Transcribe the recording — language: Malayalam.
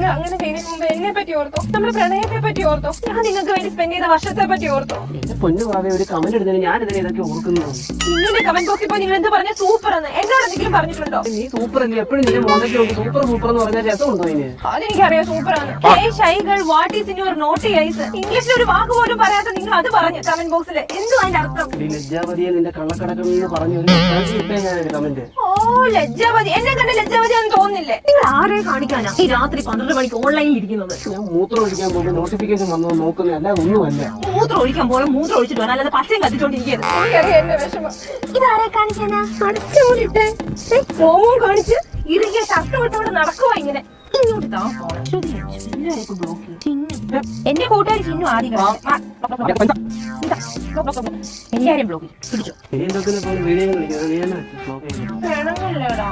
നിങ്ങൾ അങ്ങനെ ചെയ്യുന്നതിന് മുമ്പ് എന്നെ പറ്റി ഓർത്തോ? നമ്മുടെ പ്രണയത്തെ പറ്റി ഓർത്തോ? ഞാൻ നിങ്ങൾക്ക് വേണ്ടി സ്പെൻഡ് ചെയ്ത വർഷത്തെ പറ്റി ഓർത്തോ? പൊന്നു ഭാവി ഒരു കമന്റ് എടുത്തതിന് ഞാൻ ഇതിനെ ഇതൊക്കെ ഓർക്കുന്നു. നിങ്ങളുടെ കമന്റ് ബോക്സിൽ പോയി നിങ്ങൾ എന്ത് പറഞ്ഞ സൂപ്പർ എന്ന് എന്നോട് എന്തെങ്കിലും പറഞ്ഞിട്ടുണ്ടോ? നീ സൂപ്പർ അല്ലേ? എപ്പോഴും നിന്റെ മോന്തയ്ക്ക് നോക്കി സൂപ്പർ സൂപ്പർ എന്ന് പറഞ്ഞാൽ രസമുണ്ടോ അതിന്? അതെനിക്കറിയാം സൂപ്പർ ആണ്. Shy girl what is in your naughty eyes? ഇംഗ്ലീഷിൽ ഒരു വാക്ക് പോലും പറയാത്ത നിങ്ങൾ അത് പറഞ്ഞു കമന്റ് ബോക്സിൽ. എന്തുവാ അതിന്റെ അർത്ഥം? ലജ്ജാവതിയെ നിന്റെ കള്ളക്കടക്കെന്ന് പറഞ്ഞു ഞാൻ കമന്റ്. ഓ ലജ്ജാവതി, എന്നെ കണ്ട് ലജ്ജാവതിയാന്ന് തോന്നുന്നില്ലേ? നിങ്ങൾ ആരെ കാണിക്കാനാ ഈ രാത്രി 12 മണിക്ക് ഓൺലൈനിൽ ഇരിക്കുന്നത്? ഞാൻ മൂത്രം ഒഴിക്കാൻ പോകുമ്പോൾ നോട്ടിഫിക്കേഷൻ വന്നോ നോക്കുന്നത് അല്ല ഒന്നുമല്ല. മൂത്രം ഒഴിക്കാൻ പോലെ മൂത്രം ഒഴിച്ചിട്ട് വരാൻ, അല്ലാതെ പച്ചയും കത്തിച്ചോണ്ടിരിക്കരുത്. എന്റെ വിഷമം. ഇതാരെ കാണിക്കാനാ? അടച്ചുകൂടിട്ടെ ഫോമും കാണിച്ച് ഇറുകിയ ഷർട്ട് വിട്ടോണ്ട് നടക്കുവാ ഇങ്ങനെ. ഇങ്ങോട്ട് താ ഫോൺ. എല്ലാരെയൊക്കെ ബ്ലോക്ക് ചെയ്യും. എന്റെ കൂട്ടുകാരി ചിന്നു ആദ്യം എല്ലാരും ബ്ലോക്ക് ചെയ്യും. പിടിച്ചോ. വീഡിയോ വേണമെന്നില്ലടാ.